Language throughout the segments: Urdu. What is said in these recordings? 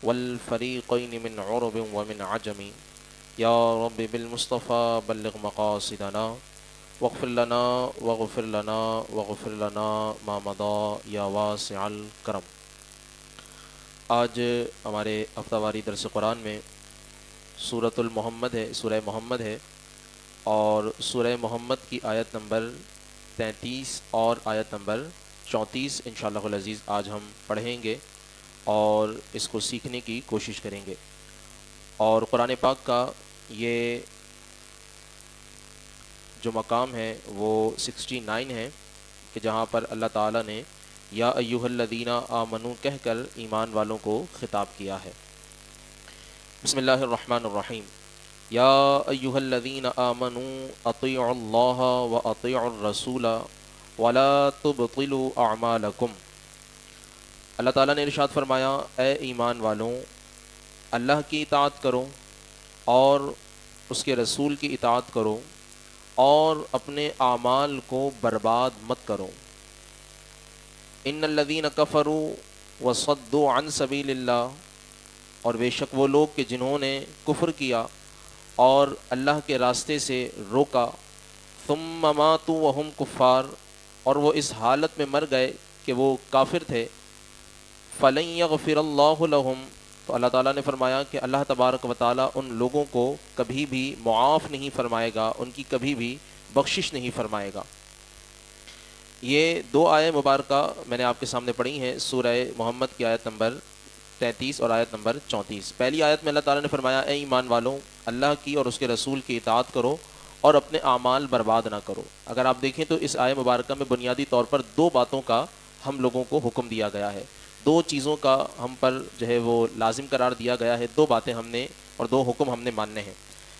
والفریقین من عرب ومن عجم یا رب بالمصطفى بلغ مقاصدنا واغفر لنا ما مضى یا واسع الکرم۔ آج ہمارے ہفتہ واری درس قرآن میں سورۃ المحمد ہے، سورہ محمد ہے، اور سورہ محمد کی آیت نمبر 33 اور آیت نمبر 34 انشاءاللہ العزیز آج ہم پڑھیں گے اور اس کو سیکھنے کی کوشش کریں گے۔ اور قرآن پاک کا یہ جو مقام ہے وہ 69 ہے کہ جہاں پر اللہ تعالیٰ نے یا ایھا الذین آمنو کہہ کر ایمان والوں کو خطاب کیا ہے۔ بسم اللہ الرحمن الرحیم۔ یا ایھا الذین آمنوا اطیعوا اللہ واطیعوا الرسول ولا تبطلوا اعمالکم۔ اللہ تعالیٰ نے ارشاد فرمایا، اے ایمان والوں، اللہ کی اطاعت کرو اور اس کے رسول کی اطاعت کرو اور اپنے اعمال کو برباد مت کرو۔ ان الذین کفروا وصدوا عن سبیل اللہ، اور بے شک وہ لوگ کہ جنہوں نے کفر کیا اور اللہ کے راستے سے روکا، ثم ماتوا وہم کفار، اور وہ اس حالت میں مر گئے کہ وہ کافر تھے، فلن یغفر اللہ لہم، تو اللہ تعالیٰ نے فرمایا کہ اللہ تبارک و تعالیٰ ان لوگوں کو کبھی بھی معاف نہیں فرمائے گا، ان کی کبھی بھی بخشش نہیں فرمائے گا۔ یہ دو آیت مبارکہ میں نے آپ کے سامنے پڑھی ہیں، سورہ محمد کی آیت نمبر 33 اور آیت نمبر 34۔ پہلی آیت میں اللہ تعالیٰ نے فرمایا، اے ایمان والوں، اللہ کی اور اس کے رسول کی اطاعت کرو اور اپنے اعمال برباد نہ کرو۔ اگر آپ دیکھیں تو اس آیت مبارکہ میں بنیادی طور پر دو باتوں کا ہم لوگوں کو حکم دیا گیا ہے، دو چیزوں کا ہم پر جو ہے وہ لازم قرار دیا گیا ہے، دو باتیں ہم نے اور دو حکم ہم نے ماننے ہیں۔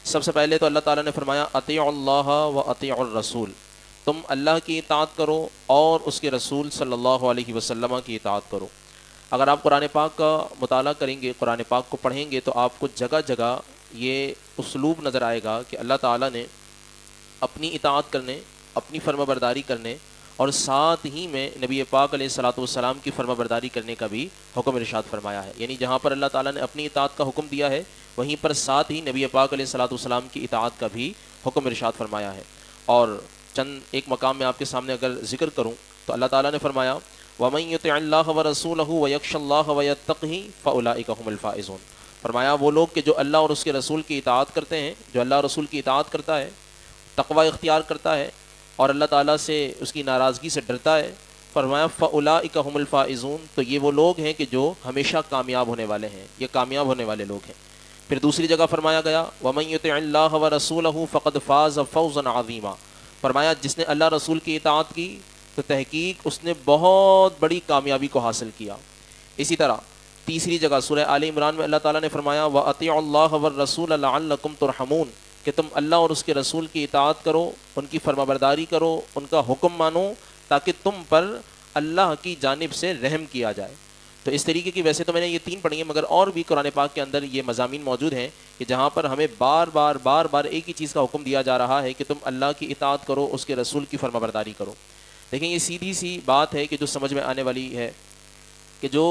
سب سے پہلے تو اللہ تعالیٰ نے فرمایا، اطیعوا اللہ و اطیعوا الرسول، تم اللہ کی اطاعت کرو اور اس کے رسول صلی اللہ علیہ وسلم کی اطاعت کرو۔ اگر آپ قرآن پاک کا مطالعہ کریں گے، قرآن پاک کو پڑھیں گے، تو آپ کو جگہ جگہ یہ اسلوب نظر آئے گا کہ اللہ تعالیٰ نے اپنی اطاعت کرنے، اپنی فرما برداری کرنے اور ساتھ ہی میں نبی پاک علیہ الصلوۃ والسلام کی فرما برداری کرنے کا بھی حکم ارشاد فرمایا ہے۔ یعنی جہاں پر اللہ تعالیٰ نے اپنی اطاعت کا حکم دیا ہے، وہیں پر ساتھ ہی نبی پاک علیہ الصلوۃ والسلام کی اطاعت کا بھی حکم ارشاد فرمایا ہے۔ اور چند ایک مقام میں آپ کے سامنے اگر ذکر کروں تو اللہ تعالیٰ نے فرمایا، وَمَن يُطِعِ اللَّهَ وَرَسُولَهُ وَيَخْشَ اللَّهَ وَيَتَّقْهِ فَأُولَٰئِكَ هُمُ الْفَائِزُونَ۔ فرمایا وہ لوگ کہ جو اللہ اور اس کے رسول کی اطاعت کرتے ہیں، جو اللہ اور رسول کی اطاعت کرتا ہے، تقوی اختیار کرتا ہے اور اللہ تعالیٰ سے اس کی ناراضگی سے ڈرتا ہے، فرمایا فَأُولَٰئِكَ هُمُ الْفَائِزُونَ، تو یہ وہ لوگ ہیں کہ جو ہمیشہ کامیاب ہونے والے ہیں، یہ کامیاب ہونے والے لوگ ہیں۔ پھر دوسری جگہ فرمایا گیا، وَمَن يُطِعِ اللَّهَ وَرَسُولَهُ فَقَدْ فَازَ فَوْزًا عَظِيمًا۔ فرمایا جس نے اللہ رسول کی اطاعت کی تو تحقیق اس نے بہت بڑی کامیابی کو حاصل کیا۔ اسی طرح تیسری جگہ سورہ آل عمران میں اللہ تعالیٰ نے فرمایا، وَأَطِيعُوا اللَّهَ وَالرَّسُولَ لَعَلَّكُمْ تُرْحَمُونَ، کہ تم اللہ اور اس کے رسول کی اطاعت کرو، ان کی فرما برداری کرو، ان کا حکم مانو، تاکہ تم پر اللہ کی جانب سے رحم کیا جائے۔ تو اس طریقے کی، ویسے تو میں نے یہ تین پڑھی ہیں، مگر اور بھی قرآن پاک کے اندر یہ مضامین موجود ہیں کہ جہاں پر ہمیں بار بار ایک ہی چیز کا حکم دیا جا رہا ہے کہ تم اللہ کی اطاعت کرو، اس کے رسول کی فرما برداری کرو۔ لیکن یہ سیدھی سی بات ہے کہ جو سمجھ میں آنے والی ہے کہ جو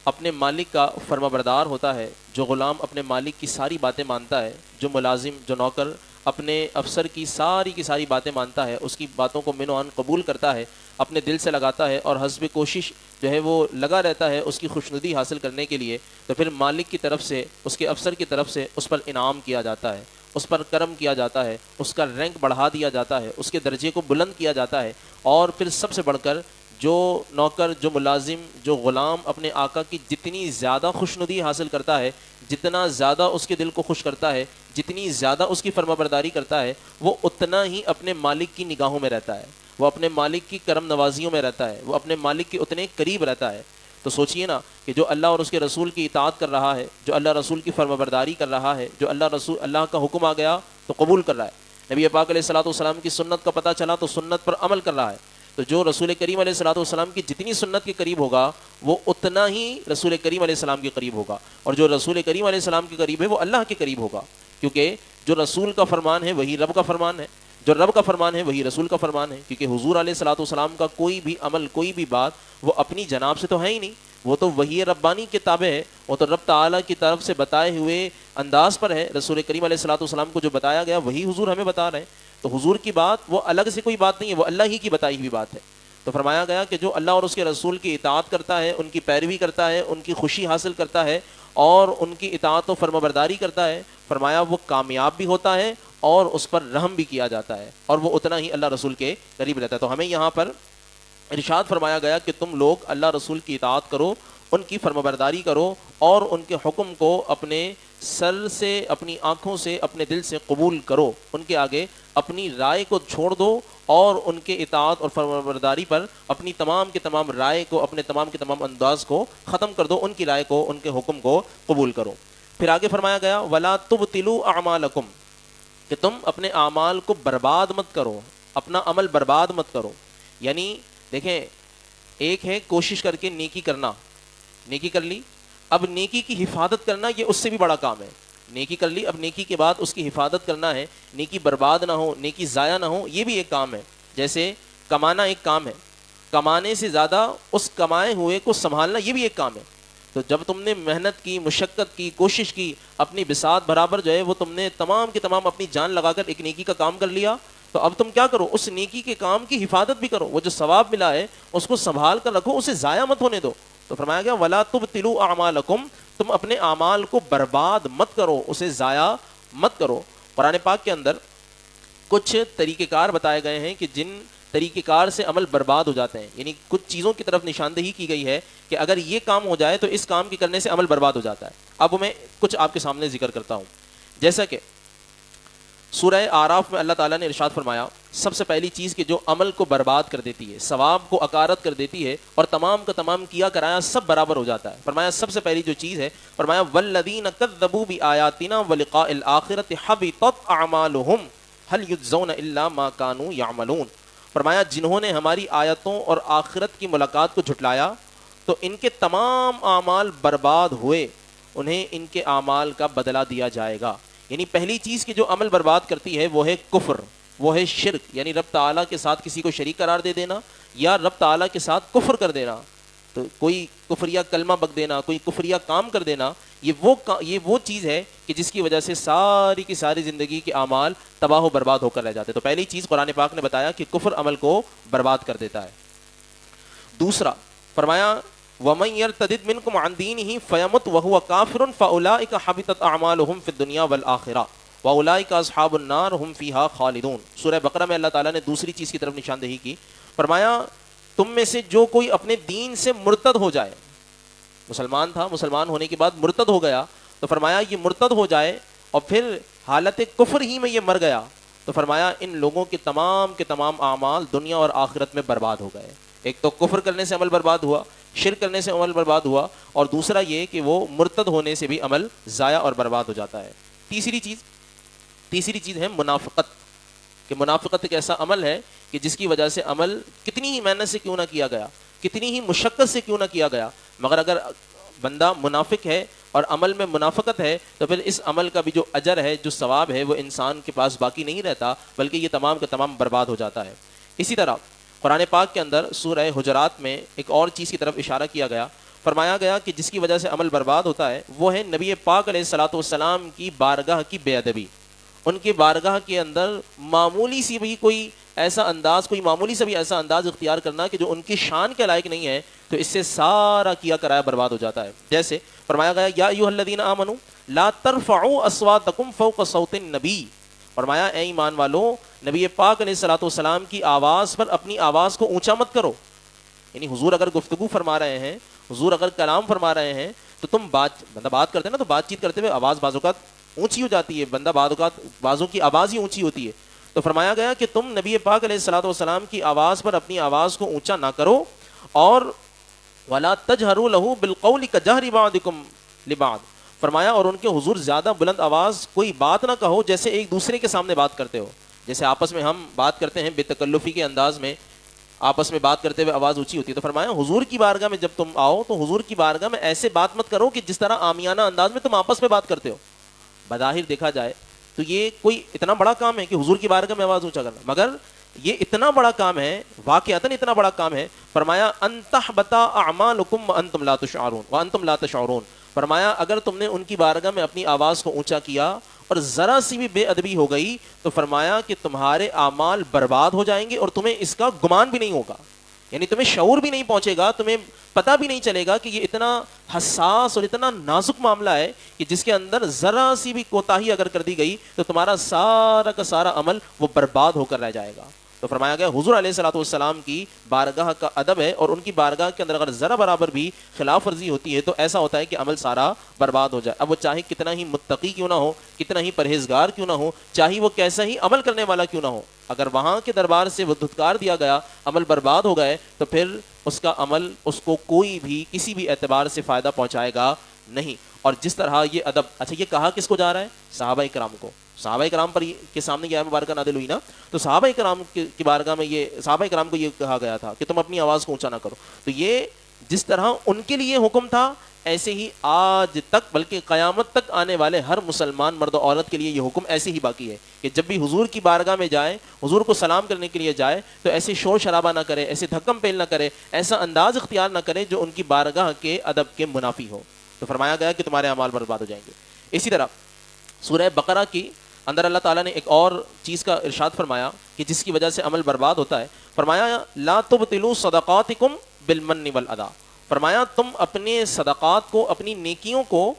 اپنے مالک کا فرما بردار ہوتا ہے، جو غلام اپنے مالک کی ساری باتیں مانتا ہے، جو ملازم، جو نوکر اپنے افسر کی ساری باتیں مانتا ہے، اس کی باتوں کو من و عن قبول کرتا ہے، اپنے دل سے لگاتا ہے اور حسب کوشش جو ہے وہ لگا رہتا ہے اس کی خوشنودی حاصل کرنے کے لیے، تو پھر مالک کی طرف سے، اس کے افسر کی طرف سے اس پر انعام کیا جاتا ہے، اس پر کرم کیا جاتا ہے، اس کا رینک بڑھا دیا جاتا ہے، اس کے درجے کو بلند کیا جاتا ہے۔ اور پھر سب سے بڑھ کر جو نوکر، جو ملازم، جو غلام اپنے آقا کی جتنی زیادہ خوشنودی حاصل کرتا ہے، جتنا زیادہ اس کے دل کو خوش کرتا ہے، جتنی زیادہ اس کی فرما برداری کرتا ہے، وہ اتنا ہی اپنے مالک کی نگاہوں میں رہتا ہے، وہ اپنے مالک کی کرم نوازیوں میں رہتا ہے، وہ اپنے مالک کے اتنے قریب رہتا ہے۔ تو سوچئے نا کہ جو اللہ اور اس کے رسول کی اطاعت کر رہا ہے، جو اللہ رسول کی فرما برداری کر رہا ہے، جو اللہ کا حکم آ گیا تو قبول کر رہا ہے، نبی پاک علیہ الصلوۃ والسلام کی سنت کا پتہ چلا تو سنت پر عمل کر رہا ہے، تو جو رسول کریم علیہ الصلوۃ والسلام کی جتنی سنت کے قریب ہوگا وہ اتنا ہی رسول کریم علیہ السلام کے قریب ہوگا، اور جو رسول کریم علیہ السلام کے قریب ہے وہ اللہ کے قریب ہوگا، کیونکہ جو رسول کا فرمان ہے وہی رب کا فرمان ہے، جو رب کا فرمان ہے وہی رسول کا فرمان ہے، کیونکہ حضور علیہ الصلوۃ والسلام کا کوئی بھی عمل، کوئی بھی بات وہ اپنی جناب سے تو ہے ہی نہیں، وہ تو وحی ربانی کے تابع ہے، وہ تو رب تعالیٰ کی طرف سے بتائے ہوئے انداز پر ہے. رسول کریم علیہ الصلوۃ والسلام کو جو بتایا گیا وہی حضور ہمیں بتا رہے ہیں. تو حضور کی بات وہ الگ سے کوئی بات نہیں ہے، وہ اللہ ہی کی بتائی ہوئی بات ہے. تو فرمایا گیا کہ جو اللہ اور اس کے رسول کی اطاعت کرتا ہے، ان کی پیروی کرتا ہے، ان کی خوشی حاصل کرتا ہے اور ان کی اطاعت و فرمانبرداری کرتا ہے، فرمایا وہ کامیاب بھی ہوتا ہے اور اس پر رحم بھی کیا جاتا ہے اور وہ اتنا ہی اللہ رسول کے قریب رہتا ہے. تو ہمیں یہاں پر ارشاد فرمایا گیا کہ تم لوگ اللہ رسول کی اطاعت کرو، ان کی فرمانبرداری کرو اور ان کے حکم کو اپنے سر سے، اپنی آنکھوں سے، اپنے دل سے قبول کرو. ان کے آگے اپنی رائے کو چھوڑ دو اور ان کے اطاعت اور فرمانبرداری پر اپنی تمام کے تمام رائے کو، اپنے تمام کے تمام انداز کو ختم کر دو، ان کی رائے کو، ان کے حکم کو قبول کرو. پھر آگے فرمایا گیا وَلَا تُبْطِلُوا أَعْمَالَكُمْ، کہ تم اپنے اعمال کو برباد مت کرو، اپنا عمل برباد مت کرو. یعنی دیکھیں، ایک ہے کوشش کر کے نیکی کرنا، نیکی کر لی، اب نیکی کی حفاظت کرنا یہ اس سے بھی بڑا کام ہے. نیکی کر لی، اب نیکی کے بعد اس کی حفاظت کرنا ہے، نیکی برباد نہ ہو، نیکی ضائع نہ ہو، یہ بھی ایک کام ہے. جیسے کمانا ایک کام ہے، کمانے سے زیادہ اس کمائے ہوئے کو سنبھالنا یہ بھی ایک کام ہے. تو جب تم نے محنت کی، مشقت کی، کوشش کی، اپنی بساط برابر جو ہے وہ تم نے تمام کے تمام اپنی جان لگا کر ایک نیکی کا کام کر لیا، تو اب تم کیا کرو، اس نیکی کے کام کی حفاظت بھی کرو. وہ جو ثواب ملا ہے اس کو سنبھال کر رکھو، اسے ضائع مت ہونے دو. تو فرمایا گیا وَلَا تُبْطِلُوا أَعْمَالَكُمْ، تم اپنے اعمال کو برباد مت کرو، اسے ضائع مت کرو. قرآن پاک کے اندر کچھ طریقہ کار بتائے گئے ہیں کہ جن طریقہ کار سے عمل برباد ہو جاتے ہیں. یعنی کچھ چیزوں کی طرف نشاندہی کی گئی ہے کہ اگر یہ کام ہو جائے تو اس کام کے کرنے سے عمل برباد ہو جاتا ہے. اب میں کچھ آپ کے سامنے ذکر کرتا ہوں. جیسا کہ سورہ آراف میں اللہ تعالیٰ نے ارشاد فرمایا سب سے پہلی چیز کہ جو عمل کو برباد کر دیتی ہے، ثواب کو اکارت کر دیتی ہے اور تمام کا تمام کیا کرایا سب برابر ہو جاتا ہے. فرمایا سب سے پہلی جو چیز ہے، فرمایا وَالَّذِينَ كَذَّبُوا بِآيَاتِنَا وَلِقَاءِ الْآخِرَةِ حَبِطَتْ أَعْمَالُهُمْ هَلْ يُجْزَوْنَ إِلَّا مَا كَانُوا يَعْمَلُونَ. فرمایا جنہوں نے ہماری آیتوں اور آخرت کی ملاقات کو جھٹلایا تو ان کے تمام اعمال برباد ہوئے، انہیں ان کے اعمال کا بدلہ دیا جائے گا. یعنی پہلی چیز کہ جو عمل برباد کرتی ہے وہ ہے کفر، وہ ہے شرک، یعنی رب تعالیٰ کے ساتھ کسی کو شریک قرار دے دینا یا رب تعالیٰ کے ساتھ کفر کر دینا. تو کوئی کفریہ کلمہ بک دینا، کوئی کفریہ کام کر دینا، یہ وہ چیز ہے کہ جس کی وجہ سے ساری کی ساری زندگی کے اعمال تباہ و برباد ہو کر رہ جاتے. تو پہلی چیز قرآن پاک نے بتایا کہ کفر عمل کو برباد کر دیتا ہے. دوسرا فرمایا وَمَن يَرْتَدِدْ مِنْكُمْ عَنْ دِينِهِ فَيَمُتْ وَهُوَ كَافِرٌ فَأُولَٰئِكَ حَبِطَتْ أَعْمَالُهُمْ فِي الدُّنْيَا وَالْآخِرَةِ وَأُولَٰئِكَ أَصْحَابُ النَّارِ هُمْ فِيهَا خَالِدُونَ. سورہ بقرہ میں اللہ تعالیٰ نے دوسری چیز کی طرف نشاندہی کی. فرمایا تم میں سے جو کوئی اپنے دین سے مرتد ہو جائے، مسلمان تھا، مسلمان ہونے کے بعد مرتد ہو گیا، تو فرمایا یہ مرتد ہو جائے اور پھر حالت کفر ہی میں یہ مر گیا، تو فرمایا ان لوگوں کے تمام اعمال دنیا اور آخرت میں برباد ہو گئے. ایک تو کفر کرنے سے عمل برباد ہوا، شرک کرنے سے عمل برباد ہوا، اور دوسرا یہ کہ وہ مرتد ہونے سے بھی عمل ضائع اور برباد ہو جاتا ہے. تیسری چیز ہے منافقت، کہ منافقت ایک ایسا عمل ہے کہ جس کی وجہ سے عمل کتنی ہی محنت سے کیوں نہ کیا گیا، کتنی ہی مشقت سے کیوں نہ کیا گیا، مگر اگر بندہ منافق ہے اور عمل میں منافقت ہے تو پھر اس عمل کا بھی جو اجر ہے، جو ثواب ہے، وہ انسان کے پاس باقی نہیں رہتا، بلکہ یہ تمام کا تمام برباد ہو جاتا ہے. اسی طرح قرآن پاک کے اندر سورہ حجرات میں ایک اور چیز کی طرف اشارہ کیا گیا. فرمایا گیا کہ جس کی وجہ سے عمل برباد ہوتا ہے وہ ہے نبی پاک علیہ الصلوۃ والسلام کی بارگاہ کی بے ادبی. ان کی بارگاہ کے اندر معمولی سی بھی کوئی ایسا انداز، کوئی معمولی سا بھی ایسا انداز اختیار کرنا کہ جو ان کی شان کے لائق نہیں ہے، تو اس سے سارا کیا کرایا برباد ہو جاتا ہے. جیسے فرمایا گیا یا ایھا الذین آمنوا لا ترفعوا اصواتکم فوق صوت النبی. فرمایا اے ایمان والو، نبی پاک علیہ الصلوۃ والسلام کی آواز پر اپنی آواز کو اونچا مت کرو. یعنی حضور اگر گفتگو فرما رہے ہیں، حضور اگر کلام فرما رہے ہیں، تو تم بندہ بات کرتے ہیں نا، تو بات چیت کرتے ہوئے آواز بعض اوقات اونچی ہو جاتی ہے، بندہ بعض اوقات بعضوں کی آواز ہی اونچی ہوتی ہے. تو فرمایا گیا کہ تم نبی پاک علیہ الصلوۃ والسلام کی آواز پر اپنی آواز کو اونچا نہ کرو، اور ولا تجہروا لہ بالقول کجہر بعضکم لبعض. فرمایا اور ان کے حضور زیادہ بلند آواز کوئی بات نہ کہو جیسے ایک دوسرے کے سامنے بات کرتے ہو. جیسے آپس میں ہم بات کرتے ہیں بے تکلفی کے انداز میں، آپس میں بات کرتے ہوئے آواز اونچی ہوتی ہے. تو فرمایا حضور کی بارگاہ میں جب تم آؤ تو حضور کی بارگاہ میں ایسے بات مت کرو کہ جس طرح عامیانہ انداز میں تم آپس میں بات کرتے ہو. بظاہر دیکھا جائے تو یہ کوئی اتنا بڑا کام ہے کہ حضور کی بارگاہ میں آواز اونچا کرنا، مگر یہ اتنا بڑا کام ہے، واقعتاً اتنا بڑا کام ہے. فرمایا ان تحبط اعمالکم وانتم لا تشعرون وانتم لا تشعرون. فرمایا اگر تم نے ان کی بارگاہ میں اپنی آواز کو اونچا کیا اور ذرا سی بھی بے ادبی ہو گئی تو فرمایا کہ تمہارے اعمال برباد ہو جائیں گے اور تمہیں اس کا گمان بھی نہیں ہوگا. یعنی تمہیں شعور بھی نہیں پہنچے گا، تمہیں پتہ بھی نہیں چلے گا کہ یہ اتنا حساس اور اتنا نازک معاملہ ہے کہ جس کے اندر ذرا سی بھی کوتاہی اگر کر دی گئی تو تمہارا سارا کا سارا عمل وہ برباد ہو کر رہ جائے گا. تو فرمایا گیا حضور علیہ الصلوۃ والسلام کی بارگاہ کا ادب ہے، اور ان کی بارگاہ کے اندر اگر ذرا برابر بھی خلاف ورزی ہوتی ہے تو ایسا ہوتا ہے کہ عمل سارا برباد ہو جائے. اب وہ چاہے کتنا ہی متقی کیوں نہ ہو، کتنا ہی پرہیزگار کیوں نہ ہو، چاہے وہ کیسا ہی عمل کرنے والا کیوں نہ ہو، اگر وہاں کے دربار سے وہ دھتکار دیا گیا، عمل برباد ہو گئے، تو پھر اس کا عمل اس کو کوئی بھی کسی بھی اعتبار سے فائدہ پہنچائے گا نہیں. اور جس طرح یہ ادب، اچھا یہ کہا کس کو جا رہا ہے؟ صحابہ کرام کو. صحابہ کرام پر کے سامنے یہ مبارکہ نازل ہوئی نا، تو صحابہ کرام کی بارگاہ میں یہ صحابہ کرام کو یہ کہا گیا تھا کہ تم اپنی آواز کو اونچا نہ کرو. تو یہ جس طرح ان کے لیے حکم تھا، ایسے ہی آج تک بلکہ قیامت تک آنے والے ہر مسلمان مرد و عورت کے لیے یہ حکم ایسے ہی باقی ہے کہ جب بھی حضور کی بارگاہ میں جائے، حضور کو سلام کرنے کے لیے جائے، تو ایسے شور شرابہ نہ کرے، ایسے دھکم پیل نہ کرے، ایسا انداز اختیار نہ کرے جو ان کی بارگاہ کے ادب کے منافی ہو. تو فرمایا گیا کہ تمہارے اعمال برباد ہو جائیں گے. اسی طرح سورہ بقرہ کی اندر اللہ تعالیٰ نے ایک اور چیز کا ارشاد فرمایا کہ جس کی وجہ سے عمل برباد ہوتا ہے. فرمایا لا تبطلوا صدقاتکم بالمن والاذی. فرمایا تم اپنے صدقات کو، اپنی نیکیوں کو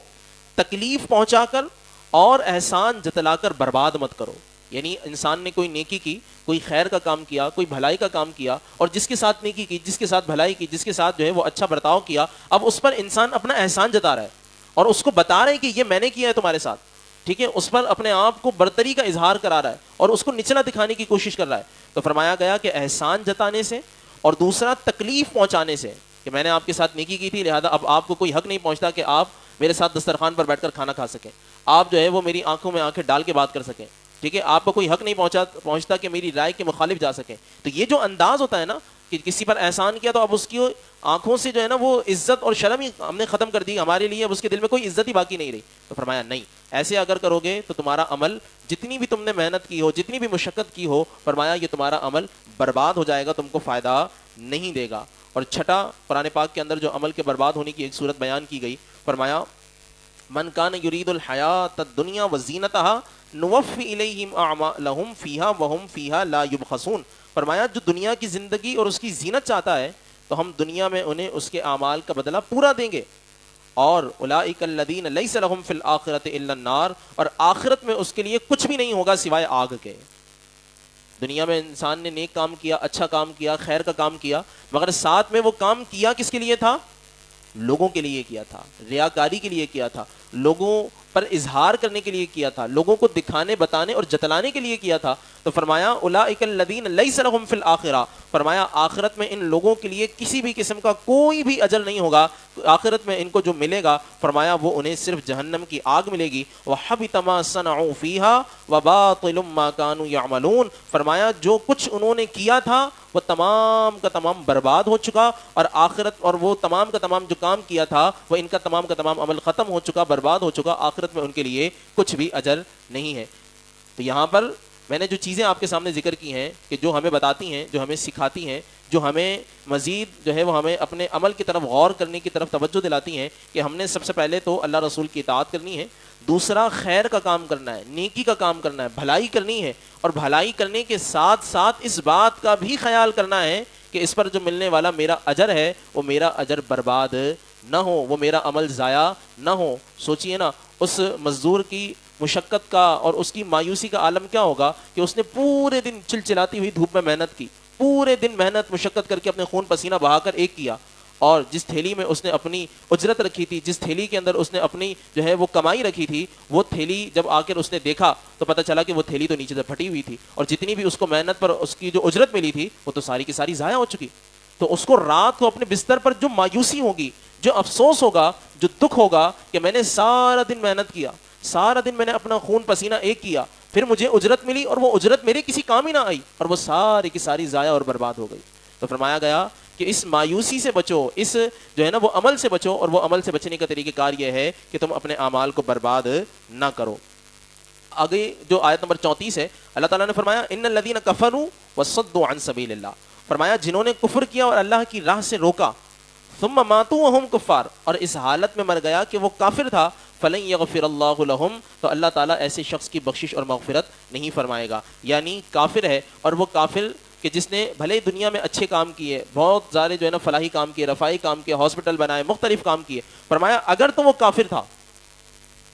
تکلیف پہنچا کر اور احسان جتلا کر برباد مت کرو. یعنی انسان نے کوئی نیکی کی، کوئی خیر کا کام کیا، کوئی بھلائی کا کام کیا، اور جس کے ساتھ نیکی کی، جس کے ساتھ بھلائی کی، جس کے ساتھ جو ہے وہ اچھا برتاؤ کیا، اب اس پر انسان اپنا احسان جتا رہا ہے اور اس کو بتا رہے ہیں کہ یہ میں نے کیا ہے تمہارے ساتھ، ٹھیک ہے، اس پر اپنے آپ کو برتری کا اظہار کرا رہا ہے اور اس کو نچلا دکھانے کی کوشش کر رہا ہے. تو فرمایا گیا کہ احسان جتانے سے اور دوسرا تکلیف پہنچانے سے، کہ میں نے آپ کے ساتھ نیکی کی تھی لہذا اب آپ کو کوئی حق نہیں پہنچتا کہ آپ میرے ساتھ دسترخوان پر بیٹھ کر کھانا کھا سکیں، آپ جو ہے وہ میری آنکھوں میں آنکھیں ڈال کے بات کر سکیں، ٹھیک ہے، آپ کو کوئی حق نہیں پہنچتا کہ میری رائے کے مخالف جا سکیں. تو یہ جو انداز ہوتا ہے نا کہ کسی پر احسان کیا تو اب اس کی آنکھوں سے جو ہے نا وہ عزت اور شرم ہی ہم نے ختم کر دی ہمارے لیے، اب اس کے دل میں کوئی عزت ہی باقی نہیں رہی. تو فرمایا نہیں، ایسے اگر کرو گے تو تمہارا عمل جتنی بھی تم نے محنت کی ہو، جتنی بھی مشقت کی ہو، فرمایا یہ تمہارا عمل برباد ہو جائے گا، تم کو فائدہ نہیں دے گا. اور چھٹا قرآن پاک کے اندر جو عمل کے برباد ہونے کی ایک صورت بیان کی گئی، فرمایا من کان یرید الحیات الدنیا وزینتها نوفی الیہم اعمالہم فیہا وہم فیہا لا یبخسون. فرمایا جو دنیا کی زندگی اور اس کی زینت چاہتا ہے تو ہم دنیا میں انہیں اس کے اعمال کا بدلہ پورا دیں گے. اور اولئک الذین لیس لہم فی الآخرۃ الا النار، اور آخرت میں اس کے لیے کچھ بھی نہیں ہوگا سوائے آگ کے. دنیا میں انسان نے نیک کام کیا، اچھا کام کیا، خیر کا کام کیا، مگر ساتھ میں وہ کام کیا کس کے لیے تھا؟ لوگوں کے لیے کیا تھا، ریاکاری کے لیے کیا تھا، لوگوں پر اظہار کرنے کے لیے کیا تھا، لوگوں کو دکھانے، بتانے اور جتلانے کے لیے کیا تھا. تو فرمایا اولئک الذین لیس لہم فی الآخرہ، فرمایا آخرت میں ان لوگوں کے لیے کسی بھی قسم کا کوئی بھی اجر نہیں ہوگا. آخرت میں ان کو جو ملے گا فرمایا وہ انہیں صرف جہنم کی آگ ملے گی. وحبط ما صنعوا فیہا وباطل ما کانوا یعملون. فرمایا جو کچھ انہوں نے کیا تھا وہ تمام کا تمام برباد ہو چکا، اور آخرت اور وہ تمام کا تمام جو کام کیا تھا وہ ان کا تمام کا تمام عمل ختم ہو چکا، برباد ہو چکا، آخرت میں ان کے لیے کچھ بھی اجر نہیں ہے. تو یہاں پر میں نے جو چیزیں آپ کے سامنے ذکر کی ہیں کہ جو ہمیں بتاتی ہیں، جو ہمیں سکھاتی ہیں، جو ہمیں مزید جو ہے وہ ہمیں اپنے عمل کی طرف غور کرنے کی طرف توجہ دلاتی ہیں کہ ہم نے سب سے پہلے تو اللہ رسول کی اطاعت کرنی ہے، دوسرا خیر کا کام کرنا ہے، نیکی کا کام کرنا ہے، بھلائی کرنی ہے، اور بھلائی کرنے کے ساتھ ساتھ اس بات کا بھی خیال کرنا ہے کہ اس پر جو ملنے والا میرا اجر ہے وہ میرا اجر برباد نہ ہو، وہ میرا عمل ضائع نہ ہو. سوچئے نا اس مزدور کی مشقت کا اور اس کی مایوسی کا عالم کیا ہوگا کہ اس نے پورے دن چلچلاتی ہوئی دھوپ میں محنت کی، پورے دن محنت مشقت کر کے اپنے خون پسینہ بہا کر ایک کیا، اور جس تھیلی میں اس نے اپنی اجرت رکھی تھی، جس تھیلی کے اندر اس نے اپنی جو ہے وہ کمائی رکھی تھی، وہ تھیلی جب آ کر اس نے دیکھا تو پتہ چلا کہ وہ تھیلی تو نیچے سے پھٹی ہوئی تھی، اور جتنی بھی اس کو محنت پر اس کی جو اجرت ملی تھی وہ تو ساری کی ساری ضائع ہو چکی. تو اس کو رات کو اپنے بستر پر جو مایوسی ہوگی، جو افسوس ہوگا، جو دکھ ہوگا کہ میں نے سارا دن محنت کیا، سارا دن میں نے اپنا خون پسینہ ایک کیا، پھر مجھے اجرت ملی اور وہ اجرت میرے کسی کام ہی نہ آئی، اور وہ ساری کی ساری ضائع اور برباد ہو گئی. تو فرمایا گیا کہ اس مایوسی سے بچو، اس جو ہے نا وہ عمل سے بچو، اور وہ عمل سے بچنے کا طریقہ کار یہ ہے کہ تم اپنے اعمال کو برباد نہ کرو. آگے جو آیت نمبر 34 ہے اللہ تعالیٰ نے فرمایا ان الذین کفروا وصدوا عن سبیل اللہ، فرمایا جنہوں نے کفر کیا اور اللہ کی راہ سے روکا، ثم ماتوا وهم کفار، اور اس حالت میں مر گیا کہ وہ کافر تھا، فلن یغفر اللہ لہم، تو اللہ تعالیٰ ایسے شخص کی بخشش اور مغفرت نہیں فرمائے گا. یعنی کافر ہے، اور وہ کافر کہ جس نے بھلے دنیا میں اچھے کام کیے، بہت سارے جو ہے نا فلاحی کام کیے، رفاہی کام کیے، ہاسپٹل بنائے، مختلف کام کیے، فرمایا اگر تو وہ کافر تھا.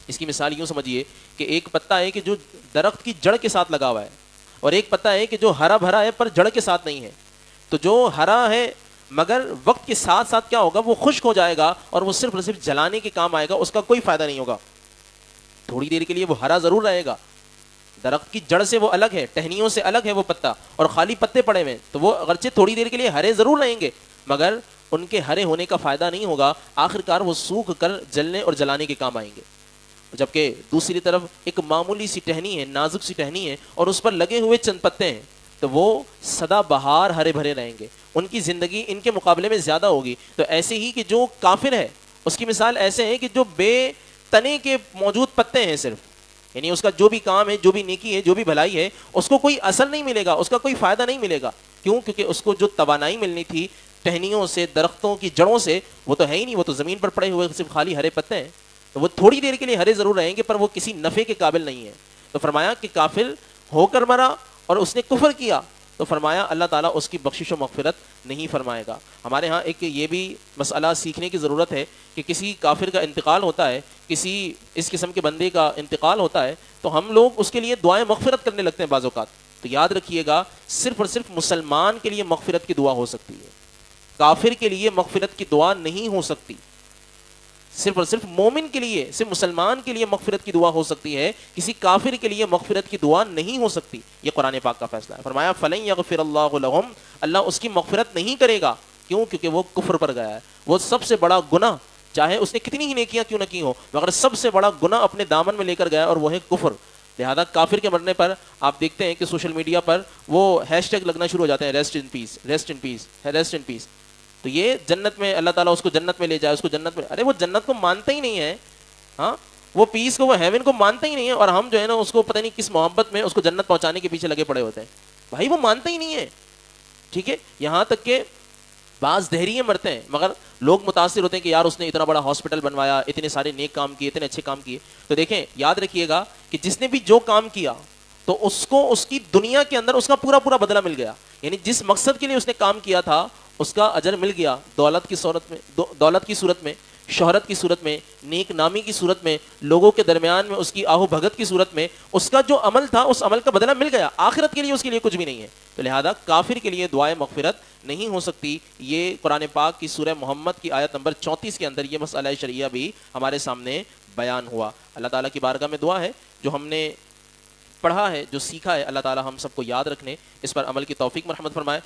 اس کی مثال یوں سمجھیے کہ ایک پتا ہے کہ جو درخت کی جڑ کے ساتھ لگا ہوا ہے، اور ایک پتا ہے کہ جو ہرا بھرا ہے پر جڑ کے ساتھ نہیں ہے. تو جو ہرا ہے مگر وقت کے ساتھ ساتھ کیا ہوگا، وہ خشک ہو جائے گا اور وہ صرف اور صرف جلانے کے کام آئے گا، اس کا کوئی فائدہ نہیں ہوگا. تھوڑی دیر کے لیے وہ ہرا ضرور رہے گا، درخت کی جڑ سے وہ الگ ہے، ٹہنیوں سے الگ ہے وہ پتا، اور خالی پتے پڑے ہوئے، تو وہ اگرچہ تھوڑی دیر کے لیے ہرے ضرور رہیں گے مگر ان کے ہرے ہونے کا فائدہ نہیں ہوگا، آخرکار وہ سوکھ کر جلنے اور جلانے کے کام آئیں گے. جبکہ دوسری طرف ایک معمولی سی ٹہنی ہے، نازک سی ٹہنی ہے، اور اس پر لگے ہوئے چند پتے ہیں، تو وہ سدا بہار ہرے بھرے رہیں گے، ان کی زندگی ان کے مقابلے میں زیادہ ہوگی. تو ایسے ہی کہ جو کافر ہے اس کی مثال ایسے ہے کہ جو بے تنے کے موجود پتے ہیں صرف، یعنی اس کا جو بھی کام ہے، جو بھی نیکی ہے، جو بھی بھلائی ہے، اس کو کوئی اثر نہیں ملے گا، اس کا کوئی فائدہ نہیں ملے گا. کیوں؟ کیونکہ اس کو جو توانائی ملنی تھی ٹہنیوں سے، درختوں کی جڑوں سے، وہ تو ہے ہی نہیں، وہ تو زمین پر پڑے ہوئے صرف خالی ہرے پتے ہیں. تو وہ تھوڑی دیر کے لیے ہرے ضرور رہیں گے پر وہ کسی نفع کے قابل نہیں ہے. تو فرمایا کہ کافر ہو کر مرا اور اس نے کفر کیا، تو فرمایا اللہ تعالیٰ اس کی بخشش و مغفرت نہیں فرمائے گا. ہمارے ہاں ایک یہ بھی مسئلہ سیکھنے کی ضرورت ہے کہ کسی کافر کا انتقال ہوتا ہے، کسی اس قسم کے بندے کا انتقال ہوتا ہے، تو ہم لوگ اس کے لیے دعائیں مغفرت کرنے لگتے ہیں بعض اوقات. تو یاد رکھیے گا صرف اور صرف مسلمان کے لیے مغفرت کی دعا ہو سکتی ہے، کافر کے لیے مغفرت کی دعا نہیں ہو سکتی. صرف اور صرف مومن کے لیے، صرف مسلمان کے لیے مغفرت کی دعا ہو سکتی ہے، کسی کافر کے لیے مغفرت کی دعا نہیں ہو سکتی. یہ قرآن پاک کا فیصلہ ہے. فرمایا فلن یغفر اللہ لہم، اللہ اس کی مغفرت نہیں کرے گا. کیوں؟ کیونکہ وہ کفر پر گیا ہے. وہ سب سے بڑا گناہ، چاہے اس نے کتنی ہی نیکیاں کیوں نہ کی ہو، مگر سب سے بڑا گناہ اپنے دامن میں لے کر گیا اور وہ ہے کفر. لہذا کافر کے مرنے پر آپ دیکھتے ہیں کہ سوشل میڈیا پر وہ ہیش ٹیگ لگنا شروع ہو جاتے ہیں، rest in peace, rest in peace, rest in peace. تو یہ جنت میں اللہ تعالیٰ اس کو جنت میں لے جائے، اس کو جنت میں، ارے وہ جنت کو مانتا ہی نہیں ہے، ہاں وہ پیس کو، وہ ہیون کو مانتا ہی نہیں ہے، اور ہم جو ہے نا اس کو پتہ نہیں کس محبت میں اس کو جنت پہنچانے کے پیچھے لگے پڑے ہوتے ہیں. بھائی وہ مانتا ہی نہیں ہے. ٹھیک ہے، یہاں تک کہ بعض دہریے مرتے ہیں مگر لوگ متاثر ہوتے ہیں کہ یار اس نے اتنا بڑا ہاسپٹل بنوایا، اتنے سارے نیک کام کیے، اتنے اچھے کام کیے. تو دیکھیں یاد رکھیے گا کہ جس نے بھی جو کام کیا تو اس کو اس کی دنیا کے اندر اس کا پورا پورا بدلہ مل گیا. یعنی جس مقصد کے لیے اس نے کام کیا تھا اس کا اجر مل گیا، دولت کی صورت میں، دولت کی صورت میں، شہرت کی صورت میں، نیک نامی کی صورت میں، لوگوں کے درمیان میں اس کی آہو بھگت کی صورت میں، اس کا جو عمل تھا اس عمل کا بدلہ مل گیا. آخرت کے لیے اس کے لیے کچھ بھی نہیں ہے. تو لہذا کافر کے لیے دعائے مغفرت نہیں ہو سکتی. یہ قرآن پاک کی سورہ محمد کی آیت نمبر 34 کے اندر یہ مسئلہ شرعیہ بھی ہمارے سامنے بیان ہوا. اللہ تعالیٰ کی بارگاہ میں دعا ہے جو ہم نے پڑھا ہے، جو سیکھا ہے، اللہ تعالیٰ ہم سب کو یاد رکھنے، اس پر عمل کی توفیق مرحمت فرمائے.